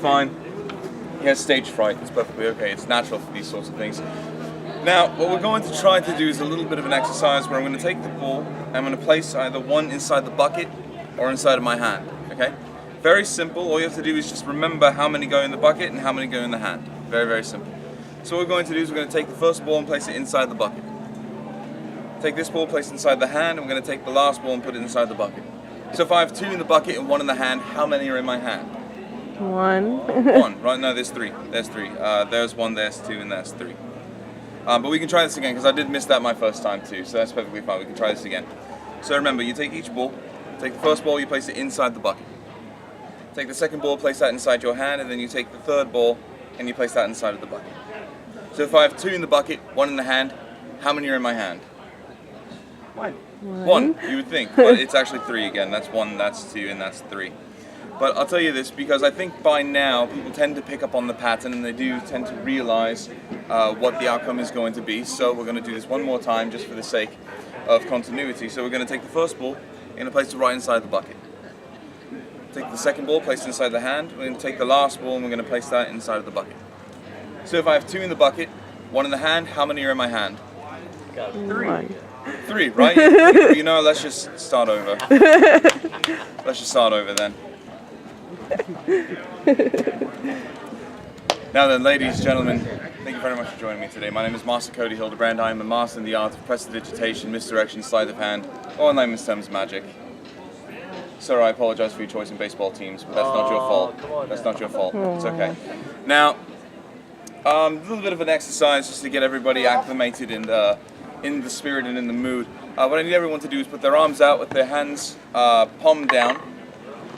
Fine. He has stage fright. It's perfectly okay. It's natural for these sorts of things. Now, what we're going to try to do is a little bit of an exercise where I'm going to take the ball and I'm going to place either one inside the bucket or inside of my hand. Okay? Very simple. All you have to do is just remember how many go in the bucket and how many go in the hand. Very, very simple. So what we're going to do is we're going to take the first ball and place it inside the bucket. Take this ball, place it inside the hand, and we're going to take the last ball and put it inside the bucket. So if I have 2 in the bucket and 1 in the hand, how many are in my hand? 1. 1, right? No, there's 3. There's 3. There's 1, there's 2, and there's 3. But we can try this again because I did miss that my first time too, so that's perfectly fine. We can try this again. So remember, you take each ball, take the first ball, you place it inside the bucket. Take the second ball, place that inside your hand, and then you take the third ball and you place that inside of the bucket. So if I have 2 in the bucket, 1 in the hand, how many are in my hand? 1, you would think, but it's actually 3 again. That's 1, that's 2, and that's 3. But I'll tell you this because I think by now people tend to pick up on the pattern and they do tend to realize what the outcome is going to be. So we're going to do this one more time just for the sake of continuity. So we're going to take the first ball and place it right inside the bucket. Take the second ball, place it inside the hand. We're going to take the last ball and we're going to place that inside of the bucket. So if I have 2 in the bucket, 1 in the hand, how many are in my hand? Got 3. 3, right? You know, let's just start over. Let's just start over then. Now then, ladies and gentlemen, thank you very much for joining me today. My name is Master Cody Hilderbrand. I am a master in the art of prestidigitation, misdirection, sleight of hand, or in layman's terms, magic. Sir, I apologize for your choice in baseball teams, but that's not your fault. That's not your fault. It's okay. Now, a little bit of an exercise just to get everybody acclimated in the spirit and in the mood. What I need everyone to do is put their arms out with their hands palm down.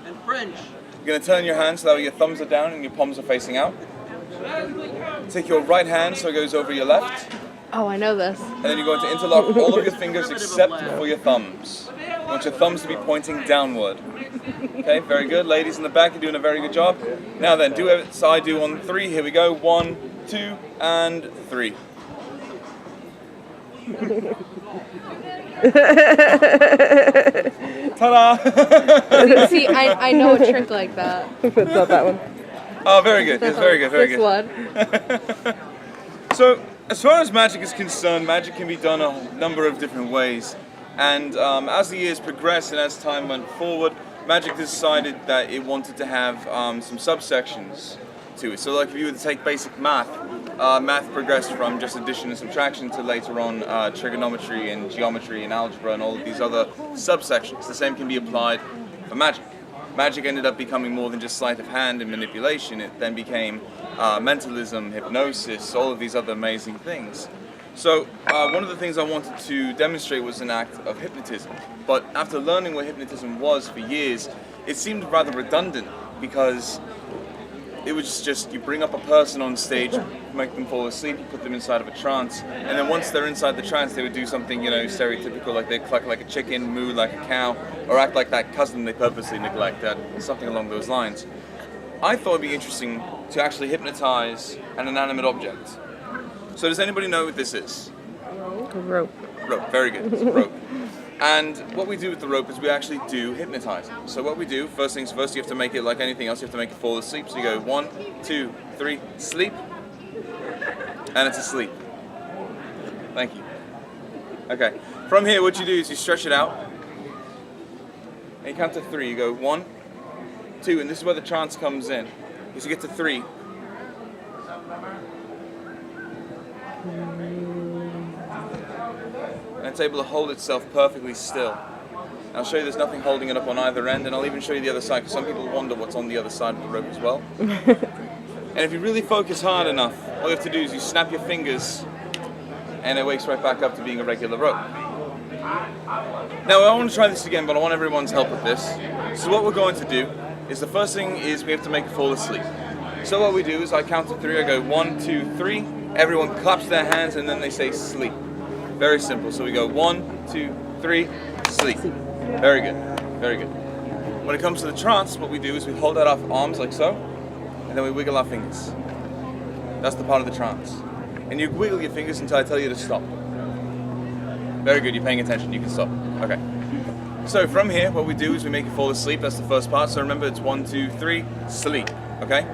And French. You're going to turn your hands so that way your thumbs are down and your palms are facing out. Take your right hand so it goes over your left. Oh, I know this. And then you're going to interlock all of your fingers except for your thumbs. You want your thumbs to be pointing downward. Okay, very good. Ladies in the back, you're doing a very good job. Now then, do it as I do on 3. Here we go. 1, 2, and 3. Ta-da! See, I know a trick like that. It's not that one. Oh, very good. It's very good, very This good. one. So, as far as magic is concerned, magic can be done a number of different ways. And as the years progressed and as time went forward, magic decided that it wanted to have some subsections to it. So like if you were to take basic math, math progressed from just addition and subtraction to later on trigonometry and geometry and algebra and all of these other subsections. The same can be applied for magic. Magic ended up becoming more than just sleight of hand and manipulation. It then became mentalism, hypnosis, all of these other amazing things. So one of the things I wanted to demonstrate was an act of hypnotism. But after learning what hypnotism was for years, it seemed rather redundant because it was just you bring up a person on stage, make them fall asleep, you put them inside of a trance, and then once they're inside the trance, they would do something, you know, stereotypical, like they'd cluck like a chicken, moo like a cow, or act like that cousin they purposely neglect, something along those lines. I thought it'd be interesting to actually hypnotize an inanimate object. So does anybody know what this is? Rope. Rope, very good, it's a rope. And what we do with the rope is we actually do hypnotizing. So what we do, first things first, you have to make it like anything else, you have to make it fall asleep. So you go 1, 2, 3, sleep, and it's asleep. Thank you. Okay, from here what you do is you stretch it out, and you count to 3. You go 1, 2, and this is where the trance comes in. As you get to 3, and it's able to hold itself perfectly still. And I'll show you there's nothing holding it up on either end, and I'll even show you the other side, because some people wonder what's on the other side of the rope as well. And if you really focus hard enough, all you have to do is you snap your fingers, and it wakes right back up to being a regular rope. Now I want to try this again, but I want everyone's help with this. So what we're going to do is the first thing is we have to make it fall asleep. So what we do is I count to 3, I go 1, 2, 3, everyone claps their hands, and then they say sleep. Very simple. So we go 1, 2, 3, sleep. Very good. Very good. When it comes to the trance, what we do is we hold out our arms like so, and then we wiggle our fingers. That's the part of the trance. And you wiggle your fingers until I tell you to stop. Very good. You're paying attention. You can stop. Okay. So from here, what we do is we make it fall asleep. That's the first part. So remember, it's 1, 2, 3, sleep. Okay.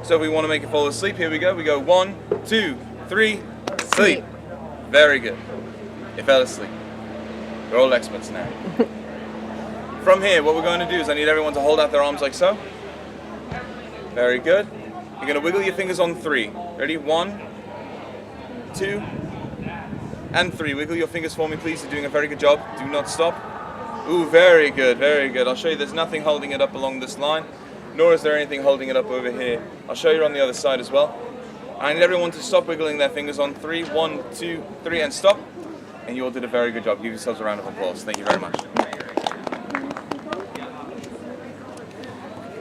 So if we want to make it fall asleep, here we go. We go 1, 2, 3, sleep. Very good. It fell asleep. We're all experts now. From here, what we're going to do is I need everyone to hold out their arms like so. Very good. You're going to wiggle your fingers on 3. Ready? 1, 2, and 3. Wiggle your fingers for me, please. You're doing a very good job. Do not stop. Ooh, very good, very good. I'll show you there's nothing holding it up along this line, nor is there anything holding it up over here. I'll show you on the other side as well. I need everyone to stop wiggling their fingers on 3. 1, 2, 3, and stop. And you all did a very good job. Give yourselves a round of applause. Thank you very much.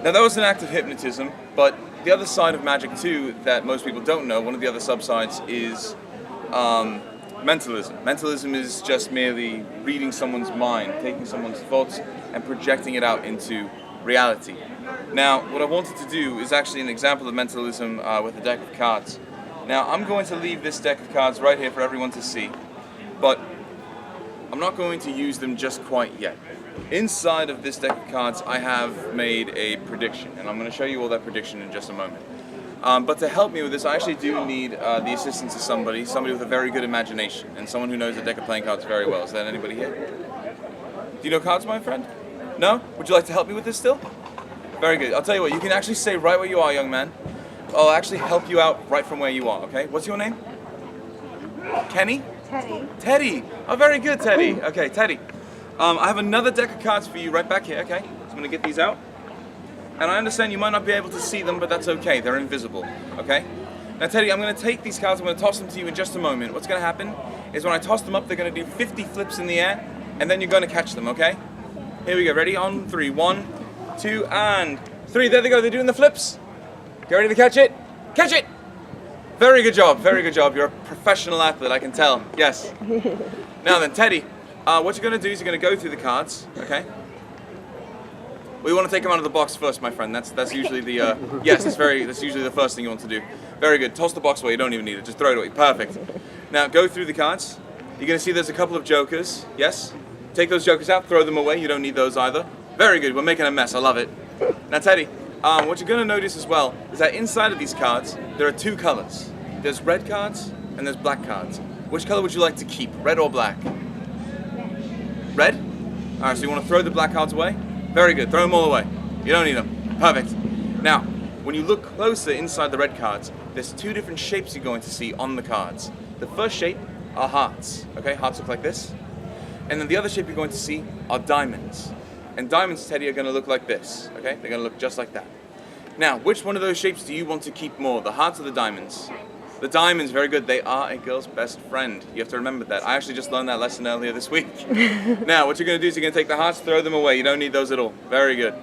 Now that was an act of hypnotism, but the other side of magic too that most people don't know, one of the other subsides is mentalism. Mentalism is just merely reading someone's mind, taking someone's thoughts and projecting it out into reality. Now what I wanted to do is actually an example of mentalism with a deck of cards. Now I'm going to leave this deck of cards right here for everyone to see, but I'm not going to use them just quite yet. Inside of this deck of cards, I have made a prediction, and I'm going to show you all that prediction in just a moment. But to help me with this, I actually do need the assistance of somebody with a very good imagination, and someone who knows the deck of playing cards very well. Is that anybody here? Do you know cards, my friend? No? Would you like to help me with this still? Very good. I'll tell you what, you can actually stay right where you are, young man. I'll actually help you out right from where you are, okay? What's your name? Kenny? Teddy. Teddy. Oh, very good, Teddy. Okay, Teddy. I have another deck of cards for you right back here, okay? So I'm going to get these out. And I understand you might not be able to see them, but that's okay. They're invisible, okay? Now, Teddy, I'm going to take these cards, I'm going to toss them to you in just a moment. What's going to happen is when I toss them up, they're going to do 50 flips in the air, and then you're going to catch them, okay? Here we go. Ready? On 3. 1, 2, and 3. There they go. They're doing the flips. Get ready to catch it. Catch it! Very good job. Very good job. You're a professional athlete, I can tell. Yes. Now then, Teddy, what you're going to do is you're going to go through the cards, okay? Well, you want to take them out of the box first, my friend. That's usually the yes. That's usually the first thing you want to do. Very good. Toss the box away. You don't even need it. Just throw it away. Perfect. Now go through the cards. You're going to see there's a couple of jokers. Yes. Take those jokers out. Throw them away. You don't need those either. Very good. We're making a mess. I love it. Now, Teddy, what you're going to notice as well is that inside of these cards there are 2 colors. There's red cards and there's black cards. Which color would you like to keep? Red or black? Red? All right. So you want to throw the black cards away? Very good. Throw them all away. You don't need them. Perfect. Now, when you look closer inside the red cards, there's 2 different shapes you're going to see on the cards. The first shape are hearts. Okay, hearts look like this. And then the other shape you're going to see are diamonds. And diamonds, Teddy, are going to look like this. Okay, they're going to look just like that. Now, which one of those shapes do you want to keep more? The hearts or the diamonds? The diamonds, very good. They are a girl's best friend. You have to remember that. I actually just learned that lesson earlier this week. Now, what you're going to do is you're going to take the hearts, throw them away. You don't need those at all. Very good.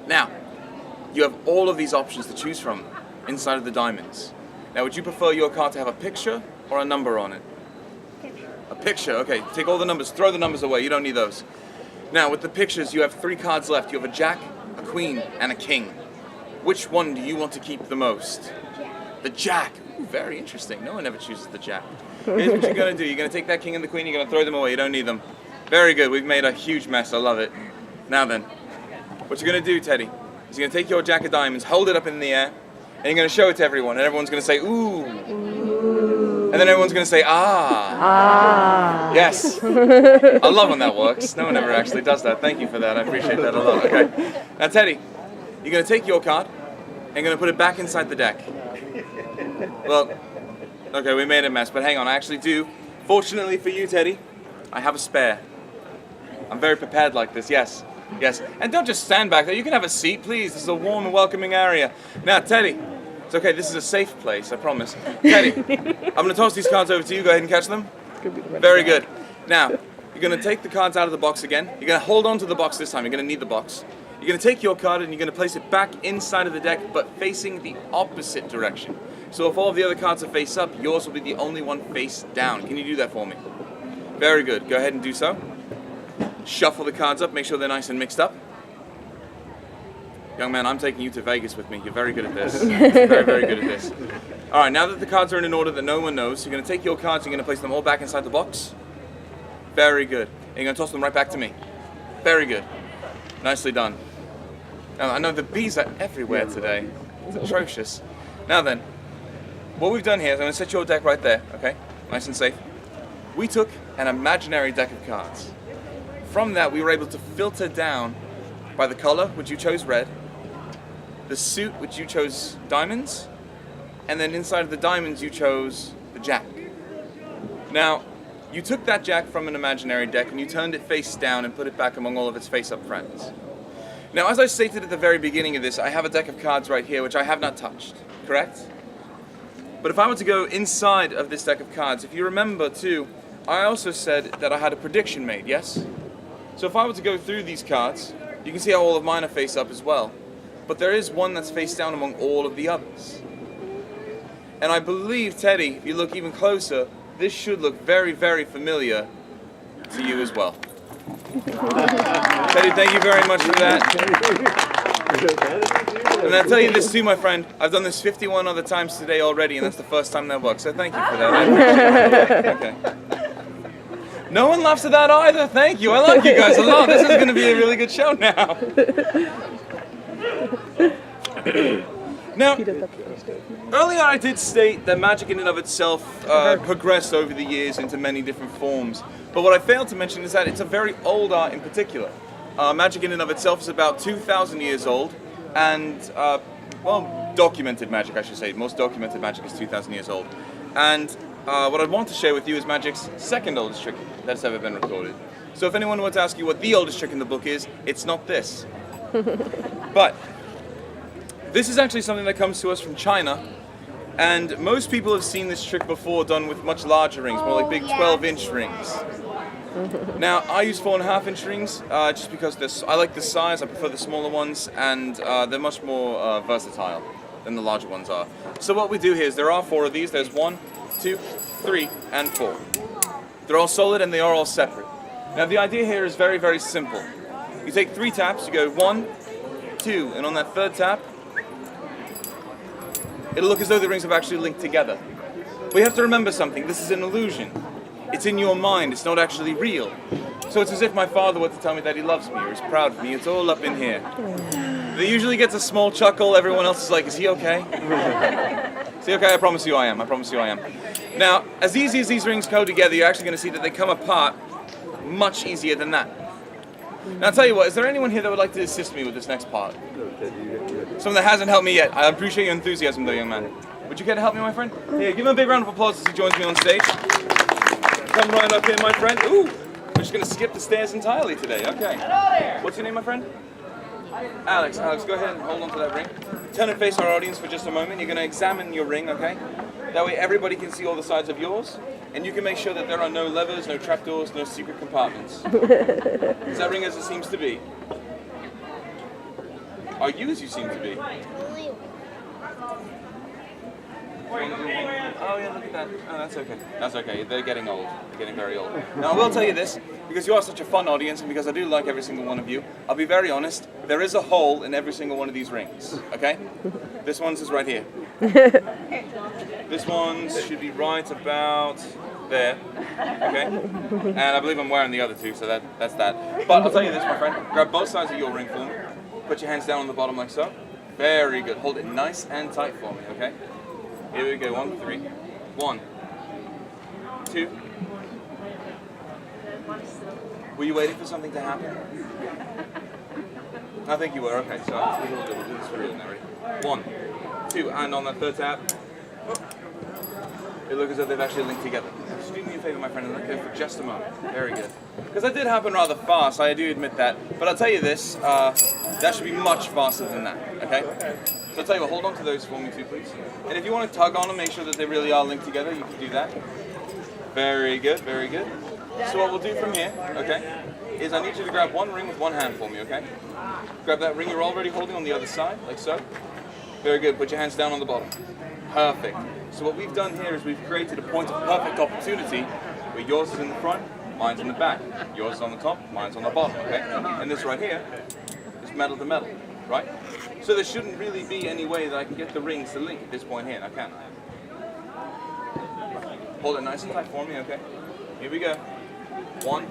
Now, you have all of these options to choose from inside of the diamonds. Now, would you prefer your card to have a picture or a number on it? A picture. Okay, take all the numbers, throw the numbers away. You don't need those. Now, with the pictures, you have 3 cards left. You have a jack, a queen, and a king. Which one do you want to keep the most? The jack. Ooh, very interesting. No one ever chooses the jack. Here's what you're going to do. You're going to take that king and the queen, you're going to throw them away. You don't need them. Very good. We've made a huge mess. I love it. Now then, what you're going to do, Teddy, is you're going to take your jack of diamonds, hold it up in the air, and you're going to show it to everyone. And everyone's going to say, ooh. And then everyone's going to say, ah. Ah. Yes. I love when that works. No one ever actually does that. Thank you for that. I appreciate that a lot. Okay. Now, Teddy, you're going to take your card and you're going to put it back inside the deck. Well, okay, we made a mess, but hang on, I actually do. Fortunately for you, Teddy, I have a spare. I'm very prepared like this, yes. Yes. And don't just stand back there. You can have a seat, please. This is a warm and welcoming area. Now, Teddy, it's okay. This is a safe place, I promise. Teddy, I'm going to toss these cards over to you. Go ahead and catch them. Very good. Now, you're going to take the cards out of the box again. You're going to hold on to the box this time. You're going to need the box. You're going to take your card and you're going to place it back inside of the deck, but facing the opposite direction. So if all of the other cards are face up, yours will be the only one face down. Can you do that for me? Very good. Go ahead and do so. Shuffle the cards up. Make sure they're nice and mixed up. Young man, I'm taking you to Vegas with me. You're very good at this. Very, very good at this. All right, now that the cards are in an order that no one knows, you're going to take your cards and you're going to place them all back inside the box. Very good. And you're going to toss them right back to me. Very good. Nicely done. Now, I know the bees are everywhere today. It's atrocious. Now then, what we've done here is I'm going to set your deck right there, okay? Nice and safe. We took an imaginary deck of cards. From that, we were able to filter down by the color, which you chose red, the suit, which you chose diamonds, and then inside of the diamonds, you chose the jack. Now, you took that jack from an imaginary deck and you turned it face down and put it back among all of its face-up friends. Now, as I stated at the very beginning of this, I have a deck of cards right here which I have not touched, correct? But if I were to go inside of this deck of cards, if you remember too, I also said that I had a prediction made, yes? So if I were to go through these cards, you can see how all of mine are face up as well. But there is one that's face down among all of the others. And I believe, Teddy, if you look even closer, this should look very, very familiar to you as well. Teddy, thank you very much for that. And I'll tell you this too, my friend. I've done this 51 other times today already, and that's the first time that worked. So thank you for that. Okay. No one laughs at that either. Thank you. I like you guys a lot. This is going to be a really good show now. Now, earlier I did state that magic in and of itself progressed over the years into many different forms. But what I failed to mention is that it's a very old art in particular. Magic in and of itself is about 2,000 years old, and, well, documented magic, I should say. Most documented magic is 2,000 years old. And what I'd want to share with you is magic's second oldest trick that's ever been recorded. So if anyone were to ask you what the oldest trick in the book is, it's not this. But this is actually something that comes to us from China, and most people have seen this trick before done with much larger rings, more like big 12-inch rings. Now, I use 4.5-inch rings just because I like the size, I prefer the smaller ones, and they're much more versatile than the larger ones are. So what we do here is there are 4 of these. There's 1, 2, 3, and 4. They're all solid and they are all separate. Now the idea here is very, very simple. You take 3 taps, you go 1, 2, and on that 3rd tap, it'll look as though the rings have actually linked together. But you have to remember something, this is an illusion. It's in your mind, it's not actually real. So it's as if my father were to tell me that he loves me or is proud of me, it's all up in here. He usually gets a small chuckle, everyone else is like, is he okay? Is he okay? I promise you I am, I promise you I am. Now, as easy as these rings go together, you're actually going to see that they come apart much easier than that. Now I'll tell you what, is there anyone here that would like to assist me with this next part? Someone that hasn't helped me yet. I appreciate your enthusiasm though, young man. Would you care to help me, my friend? Here, give him a big round of applause as he joins me on stage. Come right up here, my friend. Ooh, we're just going to skip the stairs entirely today. Okay. What's your name, my friend? Alex. Alex, go ahead and hold on to that ring. Turn and face our audience for just a moment. You're going to examine your ring, okay? That way everybody can see all the sides of yours, and you can make sure that there are no levers, no trapdoors, no secret compartments. Is that ring as it seems to be? Are you as you seem to be? Oh yeah, look at that. Oh, that's okay. That's okay. They're getting old. They're getting very old. Now I will tell you this, because you are such a fun audience and because I do like every single one of you, I'll be very honest, there is a hole in every single one of these rings, okay? This one's is right here. This one should be right about there, okay? And I believe I'm wearing the other two, so that's that. But I'll tell you this, my friend, grab both sides of your ring for me. Put your hands down on the bottom like so. Very good. Hold it nice and tight for me, okay? Here we go, 1, 3. 1, 2. Were you waiting for something to happen? I think you were, okay, so we'll do this for real now, ready? 1, 2, and on that 3rd tap, it looks as though they've actually linked together. Just do me a favor, my friend, and look here for just a moment. Very good. Because that did happen rather fast, I do admit that, but I'll tell you this, that should be much faster than that, okay? So I'll tell you what, hold on to those for me too, please. And if you want to tug on them, make sure that they really are linked together, you can do that. Very good, very good. So what we'll do from here, okay, is I need you to grab one ring with one hand for me, okay? Grab that ring you're already holding on the other side, like so. Very good, put your hands down on the bottom. Perfect. So what we've done here is we've created a point of perfect opportunity where yours is in the front, mine's in the back. Yours is on the top, mine's on the bottom, okay? And this right here is metal to metal, right? So there shouldn't really be any way that I can get the rings to link at this point here, now can I? Hold it nice and tight for me, okay? Here we go. 1,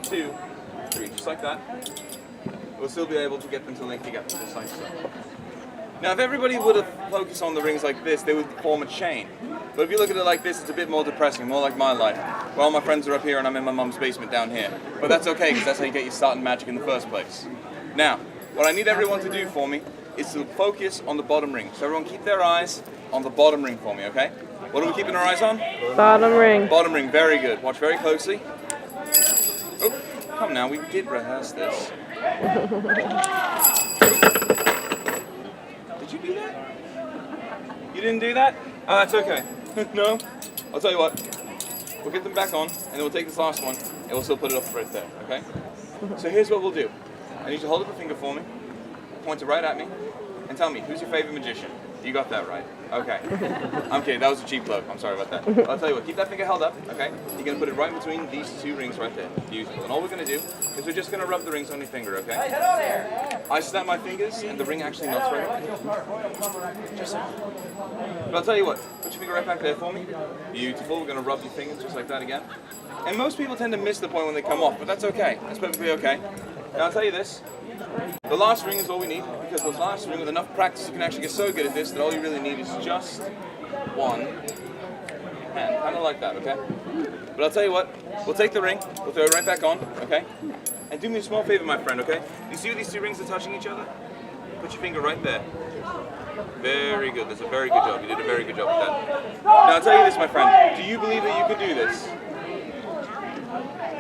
2, 3, just like that. We'll still be able to get them to link together, just like so. Now, if everybody would have focused on the rings like this, they would form a chain. But if you look at it like this, it's a bit more depressing, more like my life. Well, all my friends are up here and I'm in my mum's basement down here. But that's okay, because that's how you get your start in Magic in the first place. Now, what I need everyone to do for me is to focus on the bottom ring. So everyone keep their eyes on the bottom ring for me, okay? What are we keeping our eyes on? Bottom ring. Bottom ring, very good. Watch very closely. Oh, come now, we did rehearse this. Did you do that? You didn't do that? Ah, that's okay. No? I'll tell you what. We'll get them back on, and then we'll take this last one, and we'll still put it up right there, okay? So here's what we'll do. I need you to hold up a finger for me, point it right at me, and tell me, who's your favorite magician? You got that right. Okay. I'm kidding, that was a cheap look. I'm sorry about that. But I'll tell you what, keep that finger held up, okay? You're going to put it right between these two rings right there. Beautiful. And all we're going to do is we're just going to rub the rings on your finger, okay? Hey, hello there! I snap my fingers, and the ring actually melts right off. Just so. But I'll tell you what, put your finger right back there for me. Beautiful. We're going to rub your fingers just like that again. And most people tend to miss the point when they come off, but that's okay. That's perfectly okay. Now I'll tell you this. The last ring is all we need, because the last ring, with enough practice, you can actually get so good at this that all you really need is just one hand. Kind of like that, okay? But I'll tell you what, we'll take the ring, we'll throw it right back on, okay? And do me a small favor, my friend, okay? You see how these two rings are touching each other? Put your finger right there. Very good, that's a very good job. You did a very good job with that. Now I'll tell you this, my friend. Do you believe that you can do this?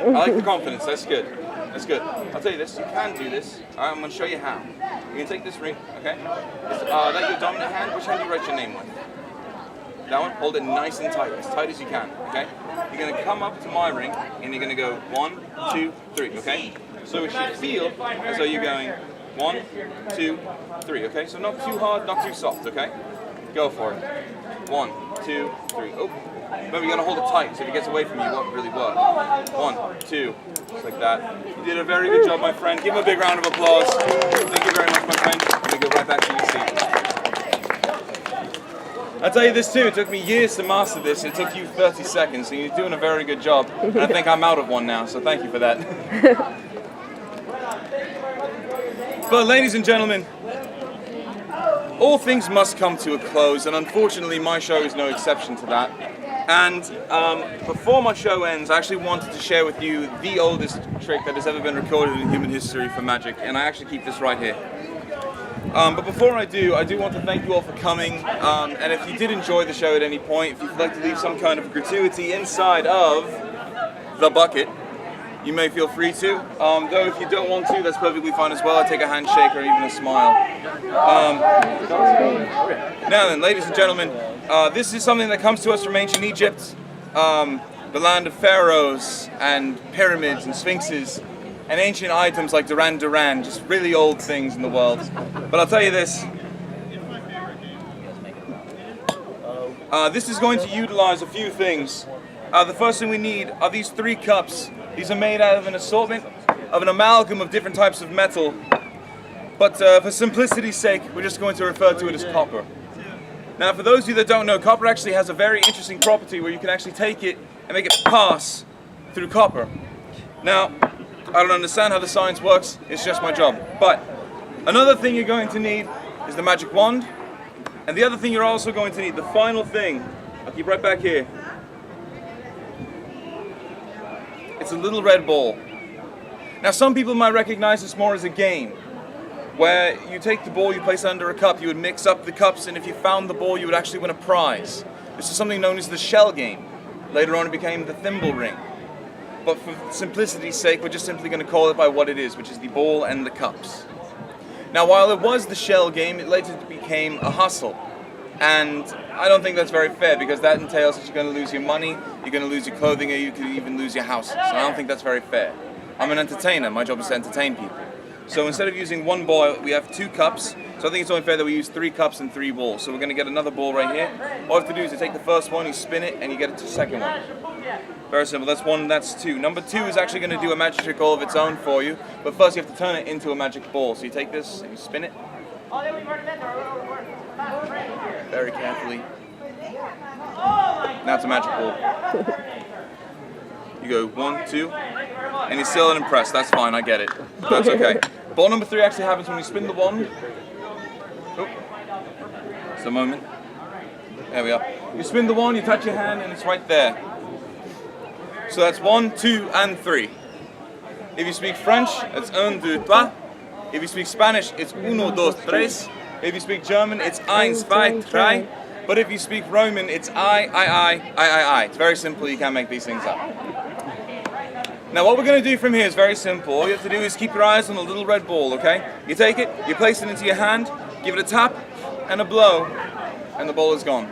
I like the confidence, that's good. That's good. I'll tell you this, you can do this. Alright, I'm going to show you how. You're going to take this ring, okay? Is that your dominant hand? Which hand do you write your name with? That one? Hold it nice and tight as you can, okay? You're going to come up to my ring, and you're going to go 1, 2, 3, okay? So it should feel as though you're going 1, 2, 3, okay? So not too hard, not too soft, okay? Go for it. 1, 2, 3. Oh. Remember, you gotta hold it tight, so if it gets away from you, it won't really work. 1, 2, just like that. You did a very good job, my friend. Give him a big round of applause. Thank you very much, my friend. I'm gonna go right back to your seat. I'll tell you this too, it took me years to master this. It took you 30 seconds, so you're doing a very good job. And I think I'm out of one now, so thank you for that. But ladies and gentlemen, all things must come to a close, and unfortunately my show is no exception to that. And before my show ends, I actually wanted to share with you the oldest trick that has ever been recorded in human history for Magic, and I actually keep this right here. But before I do want to thank you all for coming, and if you did enjoy the show at any point, if you'd like to leave some kind of gratuity inside of the bucket, you may feel free to. Though if you don't want to, that's perfectly fine as well. I take a handshake or even a smile. Now then, ladies and gentlemen, this is something that comes to us from ancient Egypt, the land of pharaohs and pyramids and sphinxes and ancient items like Duran Duran, just really old things in the world. But I'll tell you this. This is going to utilize a few things. The first thing we need are these 3 cups. These are made out of an assortment of an amalgam of different types of metal. But for simplicity's sake, we're just going to refer to it as copper. Now, for those of you that don't know, copper actually has a very interesting property where you can actually take it and make it pass through copper. Now, I don't understand how the science works, it's just my job. But another thing you're going to need is the magic wand. And the other thing you're also going to need, the final thing, I'll keep right back here. It's a little red ball. Now, some people might recognize this more as a game, where you take the ball, you place it under a cup, you would mix up the cups, and if you found the ball, you would actually win a prize. This is something known as the shell game. Later on, it became the thimble ring. But for simplicity's sake, we're just simply going to call it by what it is, which is the ball and the cups. Now, while it was the shell game, it later became a hustle. And I don't think that's very fair, because that entails that you're going to lose your money, you're going to lose your clothing, or you could even lose your houses. So I don't think that's very fair. I'm an entertainer. My job is to entertain people. So instead of using 1 ball, we have 2 cups. So I think it's only fair that we use 3 cups and 3 balls. So we're going to get another ball right here. All you have to do is you take the first one, you spin it, and you get it to the second one. Very simple. That's 1, that's 2. Number 2 is actually going to do a magic trick all of its own for you. But first you have to turn it into a magic ball. So you take this and you spin it. Very carefully. Now it's a magic ball. You go 1, 2, and you're still unimpressed. That's fine, I get it. That's okay. Ball number 3 actually happens when you spin the wand. Oh, a moment. There we are. You spin the wand, you touch your hand, and it's right there. So that's 1, 2, and 3. If you speak French, it's 1, 2, 3. If you speak Spanish, it's 1, 2, 3. If you speak German, it's 1, 2, 3. But if you speak Roman, it's I. It's very simple, you can't make these things up. Now what we're going to do from here is very simple. All you have to do is keep your eyes on the little red ball, okay? You take it, you place it into your hand, give it a tap and a blow, and the ball is gone.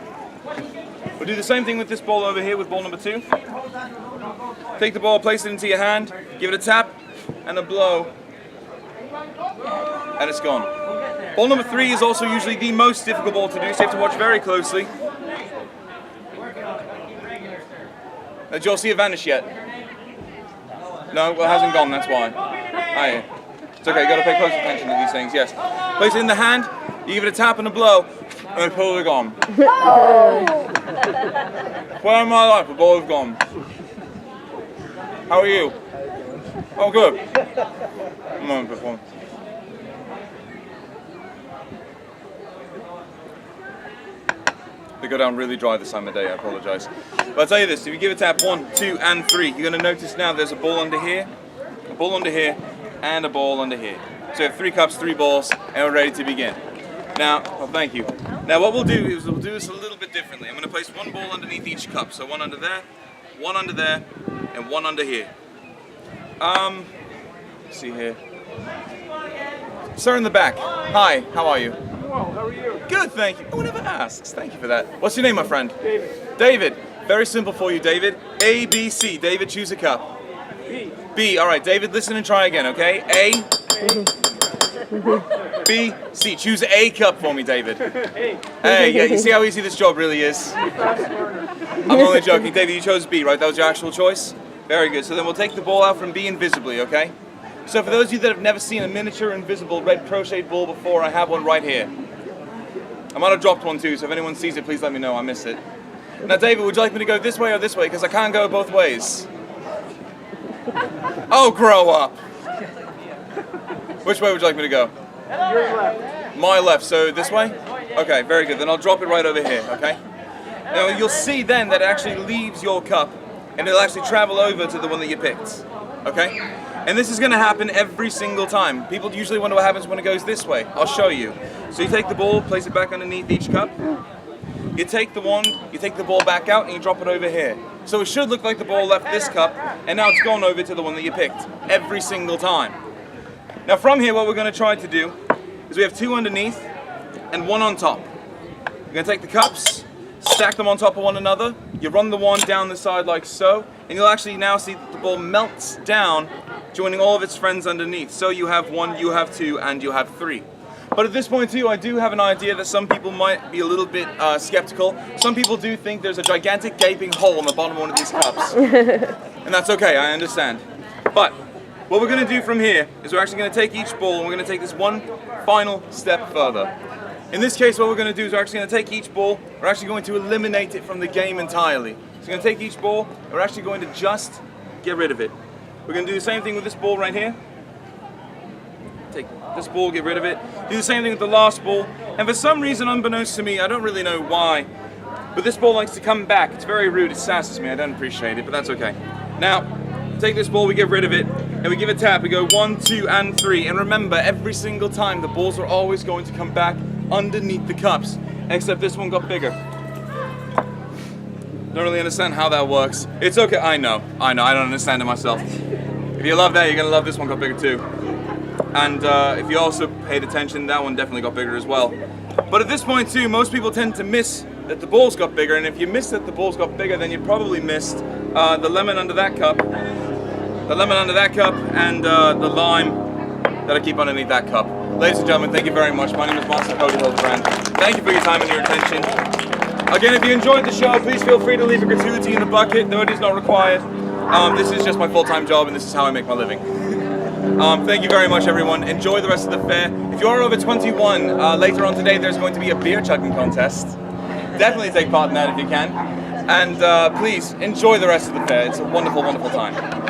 We'll do the same thing with this ball over here with ball number 2. Take the ball, place it into your hand, give it a tap and a blow, and it's gone. Ball number 3 is also usually the most difficult ball to do, so you have to watch very closely. Did you all see it vanish yet? No, well, it hasn't gone, that's why. Aye. It's okay, you gotta pay close attention to these things, yes. Place it in the hand, you give it a tap and a blow, and the ball is gone. Where in my life, the ball is gone. How are you? Oh, good. They go down really dry this time of day, I apologise. But I'll tell you this, if you give a tap 1, 2, and 3, you're going to notice now there's a ball under here, a ball under here, and a ball under here. So you have 3 cups, 3 balls, and we're ready to begin. Now, well, thank you. Now what we'll do is we'll do this a little bit differently. I'm going to place 1 ball underneath each cup. So 1 under there, 1 under there, and 1 under here. Let's see here. Sir in the back, hi, how are you? Well, how are you? Good, thank you. No one ever asks. Thank you for that. What's your name, my friend? David. David. Very simple for you, David. A, B, C. David, choose a cup. B. B. All right, David, listen and try again, okay? A. B, C. Choose a cup for me, David. A. A. Yeah, you see how easy this job really is? I'm only joking. David, you chose B, right? That was your actual choice? Very good. So then we'll take the ball out from B invisibly, okay? So for those of you that have never seen a miniature invisible red crocheted ball before, I have one right here. I might have dropped one too, so if anyone sees it, please let me know I missed it. Now David, would you like me to go this way or this way? Because I can't go both ways. Oh, grow up! Which way would you like me to go? Your left. My left, so this way? Okay, very good. Then I'll drop it right over here, okay? Now you'll see then that it actually leaves your cup and it'll actually travel over to the one that you picked, okay? And this is going to happen every single time. People usually wonder what happens when it goes this way. I'll show you. So you take the ball, place it back underneath each cup. You take the wand, you take the ball back out and you drop it over here. So it should look like the ball left this cup and now it's gone over to the one that you picked every single time. Now from here what we're going to try to do is we have 2 underneath and 1 on top. We're going to take the cups, stack them on top of one another. You run the wand down the side like so, and you'll actually now see that the ball melts down, joining all of its friends underneath. So you have 1, you have 2, and you have 3. But at this point too, I do have an idea that some people might be a little bit skeptical. Some people do think there's a gigantic gaping hole in the bottom of one of these cups. And that's okay, I understand. But what we're going to do from here is we're actually going to take each ball and we're going to take this one final step further. In this case, what we're going to do is we're actually going to take each ball, we're actually going to eliminate it from the game entirely. So we're going to take each ball, and we're actually going to just get rid of it. We're going to do the same thing with this ball right here. Take this ball, get rid of it. Do the same thing with the last ball. And for some reason, unbeknownst to me, I don't really know why, but this ball likes to come back. It's very rude, it sasses me, I don't appreciate it, but that's okay. Now, take this ball, we get rid of it, and we give it a tap. We go 1, 2, and 3. And remember, every single time, the balls are always going to come back underneath the cups, except this one got bigger. Don't really understand how that works. It's okay, I know, I don't understand it myself. If you love that, you're gonna love this one got bigger too. And if you also paid attention, that one definitely got bigger as well. But at this point too, most people tend to miss that the balls got bigger, and if you missed that the balls got bigger, then you probably missed the lemon under that cup, and the lime that I keep underneath that cup. Ladies and gentlemen, thank you very much. My name is Master Hilderbrand. Thank you for your time and your attention. Again, if you enjoyed the show, please feel free to leave a gratuity in the bucket, though it is not required. This is just my full-time job, and this is how I make my living. Thank you very much, everyone. Enjoy the rest of the fair. If you are over 21, later on today, there's going to be a beer chugging contest. Definitely take part in that if you can. And please, enjoy the rest of the fair. It's a wonderful, wonderful time.